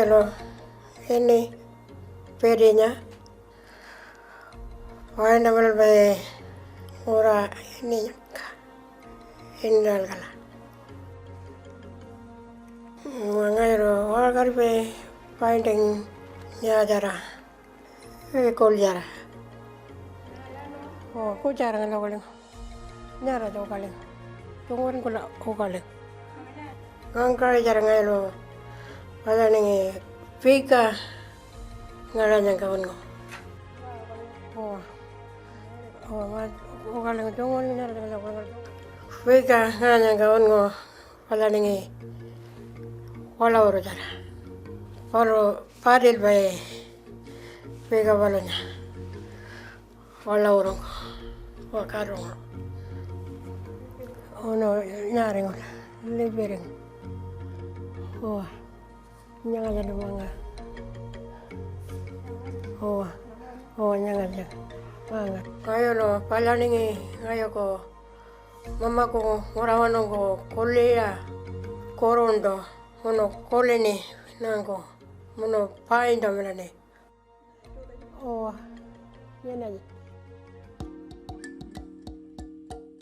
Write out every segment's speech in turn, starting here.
ngaylo ini perinya. Why namal ba ora ini indal kala. Ngaylo wagar be finding nyajara ecology. Oh, ko jarang ngalo nyara do kale. Tungon ko la o kale. Angkal jarang ngalo. Wala nang pika ngalan ng kawan ko. Kala ng tungon na rin. Pika ngalan ng kawan ko. Wala nang wala oro dala. Pero padil ba pika wala niya. Wala oro ko. Wakaro ko. No, nyaring ko. Libering. Jangan jadi mangga. Jangan jadi mangga. Ngayo lo, pala ningi ngayo ko. Mama ko orawan ko kuliah korondo, mono koleni nango, mono painda melane. Yan aja.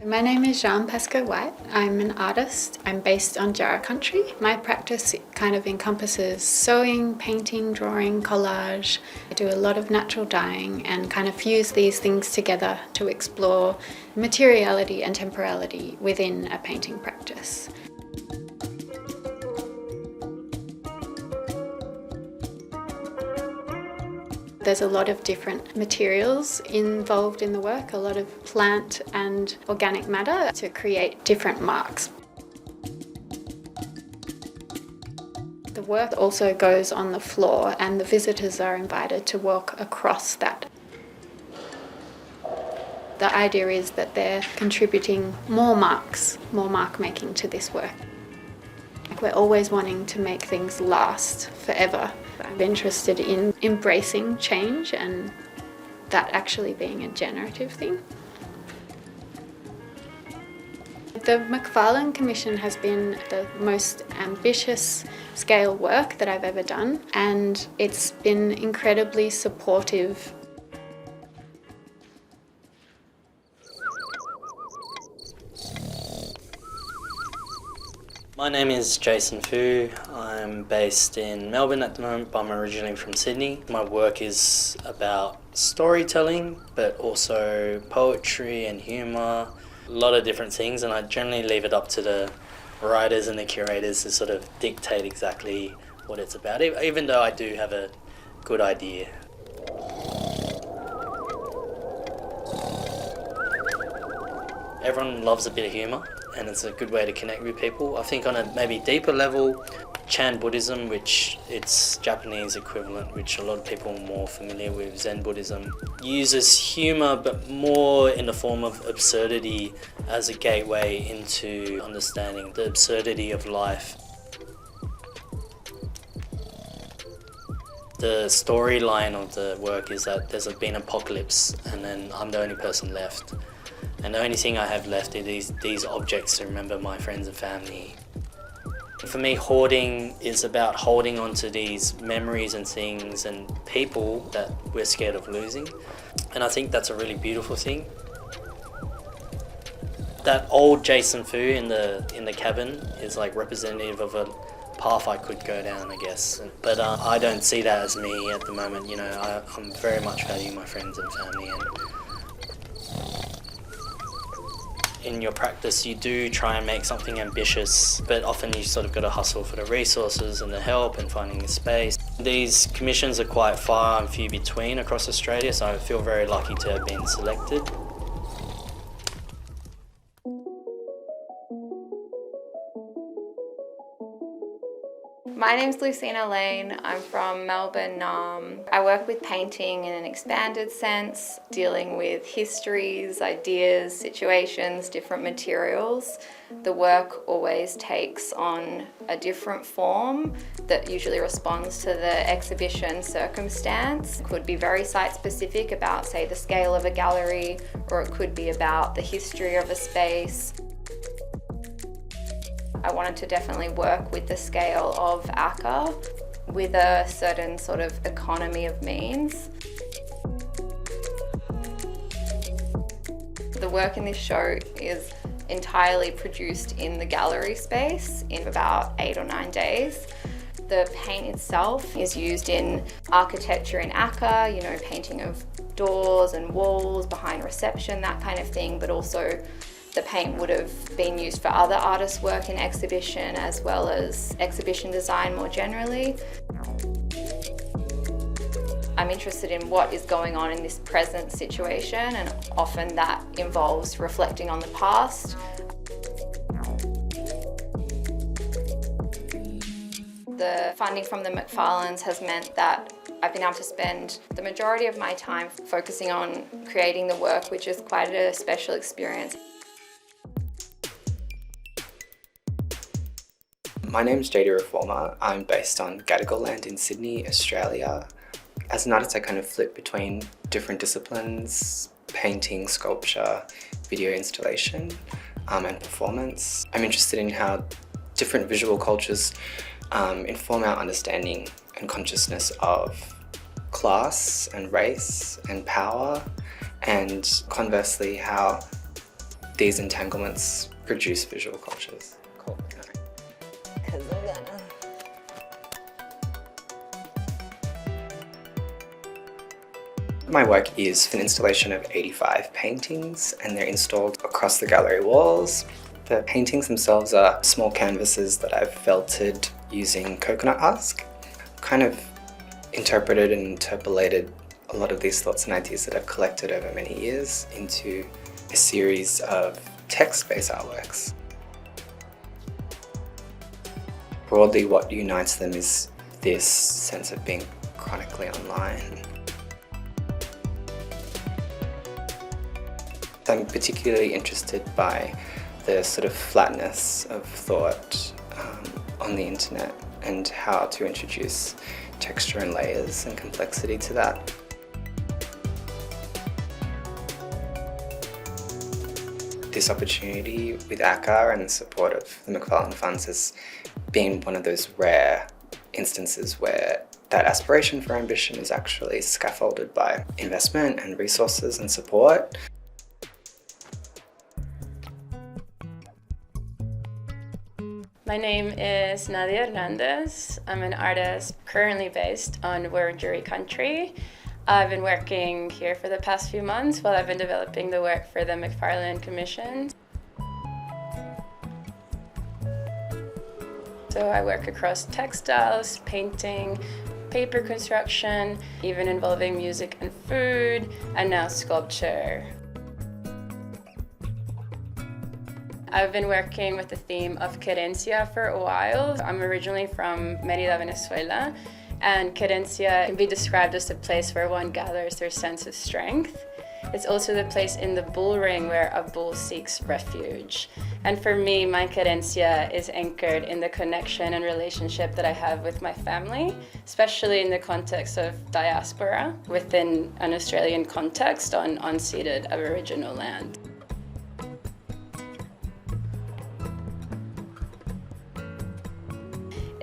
My name is Jahnne Pasco-White. I'm an artist. I'm based on Jarrah country. My practice kind of encompasses sewing, painting, drawing, collage. I do a lot of natural dyeing and kind of fuse these things together to explore materiality and temporality within a painting practice. There's a lot of different materials involved in the work, a lot of plant and organic matter to create different marks. The work also goes on the floor and the visitors are invited to walk across that. The idea is that they're contributing more marks, more mark making to this work. We're always wanting to make things last forever. I'm interested in embracing change and that actually being a generative thing. The Macfarlane Commission has been the most ambitious scale work that I've ever done, and it's been incredibly supportive. My name is Jason Fu. I'm based in Melbourne at the moment, but I'm originally from Sydney. My work is about storytelling, but also poetry and humour, a lot of different things, and I generally leave it up to the writers and the curators to sort of dictate exactly what it's about, even though I do have a good idea. Everyone loves a bit of humour, and it's a good way to connect with people. I think on a maybe deeper level, Chan Buddhism, which its Japanese equivalent, which a lot of people are more familiar with, Zen Buddhism, uses humour but more in the form of absurdity as a gateway into understanding the absurdity of life. The storyline of the work is that there's been an apocalypse and then I'm the only person left. And the only thing I have left are these objects to remember my friends and family. For me, hoarding is about holding on to these memories and things and people that we're scared of losing. And I think that's a really beautiful thing. That old Jason Fu in the cabin is like representative of a path I could go down, I guess. But I don't see that as me at the moment. You know, I'm very much valuing my friends and family. And in your practice, you do try and make something ambitious, but often you sort of got to hustle for the resources and the help and finding the space. These commissions are quite far and few between across Australia, so I feel very lucky to have been selected. My name's Lucina Lane. I'm from Melbourne, Naarm. I work with painting in an expanded sense, dealing with histories, ideas, situations, different materials. The work always takes on a different form that usually responds to the exhibition circumstance. It could be very site-specific about, say, the scale of a gallery, or it could be about the history of a space. I wanted to definitely work with the scale of ACCA. with a certain sort of economy of means. The work in this show is entirely produced in the gallery space in about 8 or 9 days. The paint itself is used in architecture in ACCA, you know, painting of doors and walls behind reception, that kind of thing, but also the paint would have been used for other artists' work in exhibition as well as exhibition design more generally. I'm interested in what is going on in this present situation, and often that involves reflecting on the past. The funding from the Macfarlanes has meant that I've been able to spend the majority of my time focusing on creating the work, which is quite a special experience. My name's JD Reformer. I'm based on Gadigal land in Sydney, Australia. As an artist, I kind of flip between different disciplines: painting, sculpture, video installation, and performance. I'm interested in how different visual cultures inform our understanding and consciousness of class and race and power, and conversely how these entanglements produce visual cultures. Cool. My work is an installation of 85 paintings, and they're installed across the gallery walls. The paintings themselves are small canvases that I've felted using coconut husk. Kind of interpreted and interpolated a lot of these thoughts and ideas that I've collected over many years into a series of text-based artworks. Broadly, what unites them is this sense of being chronically online. I'm particularly interested by the sort of flatness of thought on the internet and how to introduce texture and layers and complexity to that. This opportunity with ACCA and the support of the Macfarlane Fund has been one of those rare instances where that aspiration for ambition is actually scaffolded by investment and resources and support. My name is Nadia Hernandez. I'm an artist currently based on Wurundjeri country. I've been working here for the past few months while I've been developing the work for the Macfarlane Commission. So I work across textiles, painting, paper construction, even involving music and food, and now sculpture. I've been working with the theme of querencia for a while. I'm originally from Mérida, Venezuela, and querencia can be described as the place where one gathers their sense of strength. It's also the place in the bull ring where a bull seeks refuge. And for me, my querencia is anchored in the connection and relationship that I have with my family, especially in the context of diaspora within an Australian context on unceded Aboriginal land.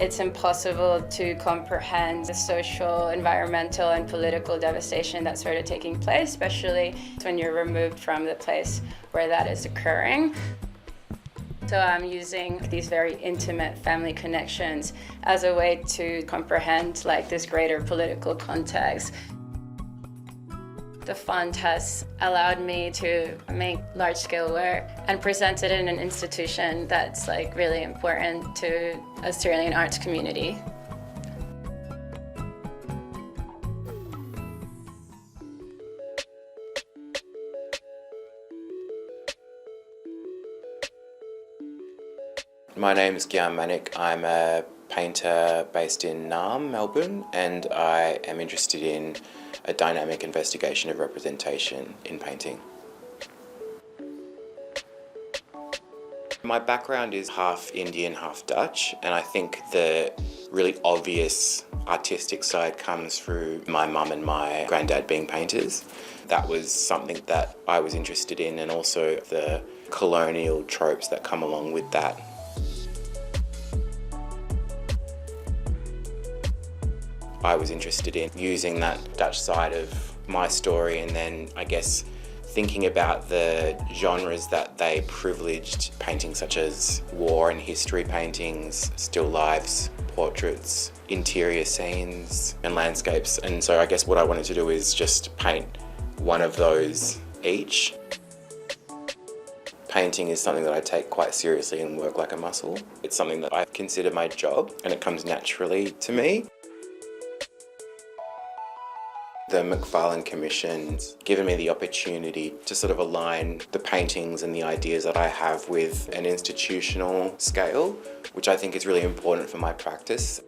It's impossible to comprehend the social, environmental, and political devastation that's sort of taking place, especially when you're removed from the place where that is occurring. So I'm using these very intimate family connections as a way to comprehend like this greater political context. The fund has allowed me to make large-scale work and present it in an institution that's like really important to Australian arts community. My name is Gian Manik. I'm a painter based in Naarm, Melbourne, and I am interested in a dynamic investigation of representation in painting. My background is half Indian, half Dutch, and I think the really obvious artistic side comes through my mum and my granddad being painters. That was something that I was interested in, and also the colonial tropes that come along with that. I was interested in using that Dutch side of my story, and then I guess thinking about the genres that they privileged, paintings such as war and history paintings, still lifes, portraits, interior scenes and landscapes. And so I guess what I wanted to do is just paint one of those each. Painting is something that I take quite seriously and work like a muscle. It's something that I consider my job and it comes naturally to me. The Macfarlane Commission's given me the opportunity to sort of align the paintings and the ideas that I have with an institutional scale, which I think is really important for my practice.